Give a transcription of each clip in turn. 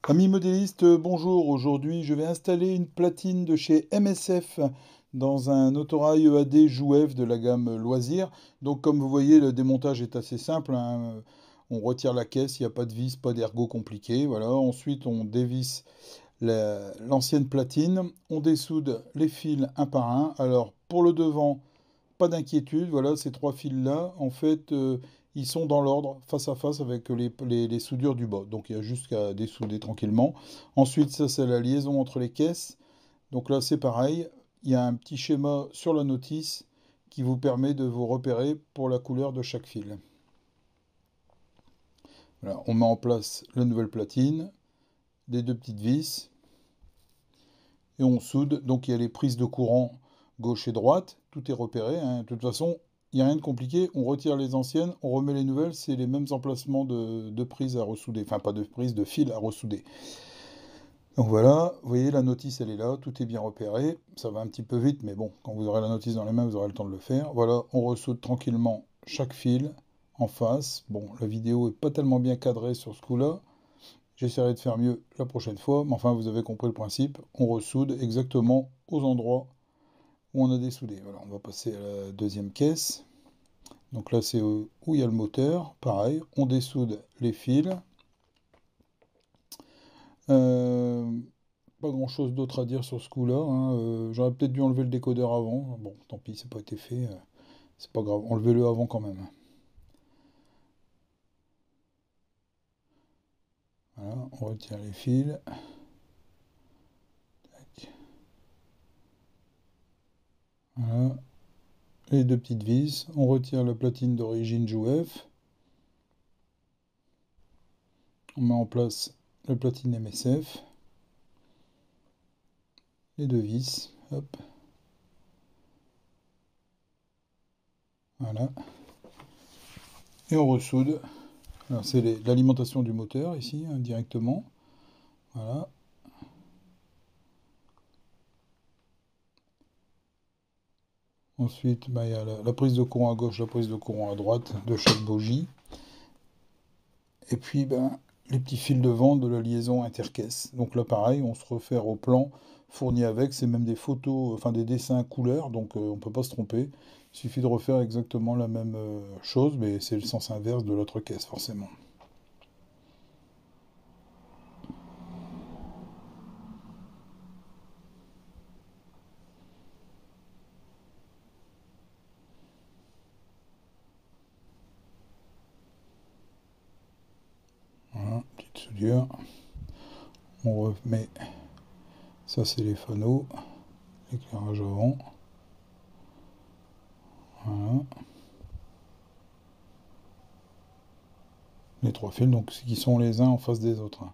Amis modélistes, bonjour. Aujourd'hui, je vais installer une platine de chez MSF dans un autorail EAD Jouef de la gamme Loisir. Donc, comme vous voyez, le démontage est assez simple, hein. On retire la caisse, il n'y a pas de vis, pas d'ergot compliqué. Voilà. Ensuite, on dévisse l'ancienne platine. On dessoude les fils un par un. Alors, pour le devant, pas d'inquiétude, voilà, ces trois fils-là, en fait, ils sont dans l'ordre, face à face avec les soudures du bas. Donc il y a juste qu'à dessouder tranquillement. Ensuite, ça, c'est la liaison entre les caisses. Donc là, c'est pareil. Il y a un petit schéma sur la notice qui vous permet de vous repérer pour la couleur de chaque fil. Voilà, on met en place la nouvelle platine, des deux petites vis, et on soude. Donc il y a les prises de courant gauche et droite, tout est repéré, hein. De toute façon, il n'y a rien de compliqué, on retire les anciennes, on remet les nouvelles, c'est les mêmes emplacements de prises à ressouder, enfin pas de prises, de fils à ressouder. Donc voilà, vous voyez la notice elle est là, tout est bien repéré, ça va un petit peu vite, mais bon, quand vous aurez la notice dans les mains, vous aurez le temps de le faire. Voilà, on ressoude tranquillement chaque fil en face. Bon, la vidéo est pas tellement bien cadrée sur ce coup-là, j'essaierai de faire mieux la prochaine fois, mais enfin vous avez compris le principe, on ressoude exactement aux endroits où on a dessoudé. Voilà, on va passer à la deuxième caisse. Donc là c'est où il y a le moteur, pareil, on dessoude les fils. Euh, Pas grand chose d'autre à dire sur ce coup-là, hein. J'aurais peut-être dû enlever le décodeur avant. Bon, tant pis, c'est pas été fait. C'est pas grave, enlevez-le avant quand même. Voilà, on retire les fils. Tac. Voilà, les deux petites vis. On retire la platine d'origine Jouef. On met en place la platine MSF. Les deux vis. Hop. Voilà. Et on ressoude. Alors c'est l'alimentation du moteur ici, hein, directement. Voilà. Ensuite, bah, il y a la prise de courant à gauche, la prise de courant à droite de chaque bougie. Et puis, ben, les petits fils de vente de la liaison intercaisse. Donc là, pareil, on se réfère au plan fourni avec. C'est même des photos, enfin des dessins couleurs, donc on ne peut pas se tromper. Il suffit de refaire exactement la même chose, mais c'est le sens inverse de l'autre caisse, forcément. Voilà, petite soudure. On remet, ça c'est les fanaux, l'éclairage avant. Voilà. Les trois fils, donc qui sont les uns en face des autres, hein.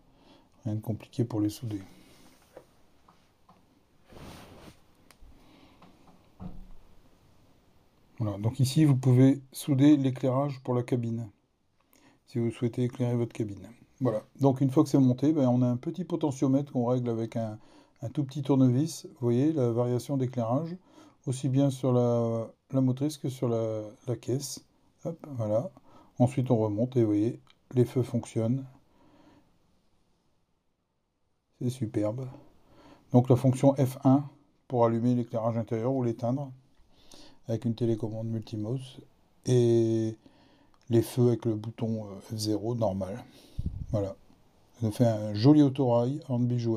Rien de compliqué pour les souder. Voilà, donc ici vous pouvez souder l'éclairage pour la cabine, si vous souhaitez éclairer votre cabine. Voilà, donc une fois que c'est monté, ben, on a un petit potentiomètre qu'on règle avec un tout petit tournevis. Vous voyez la variation d'éclairage, aussi bien sur la motrice que sur la caisse. Hop, voilà. Ensuite on remonte et vous voyez, les feux fonctionnent. C'est superbe. Donc la fonction F1 pour allumer l'éclairage intérieur ou l'éteindre avec une télécommande multimos. Et les feux avec le bouton F0 normal. Voilà. Ça nous fait un joli autorail en bijou.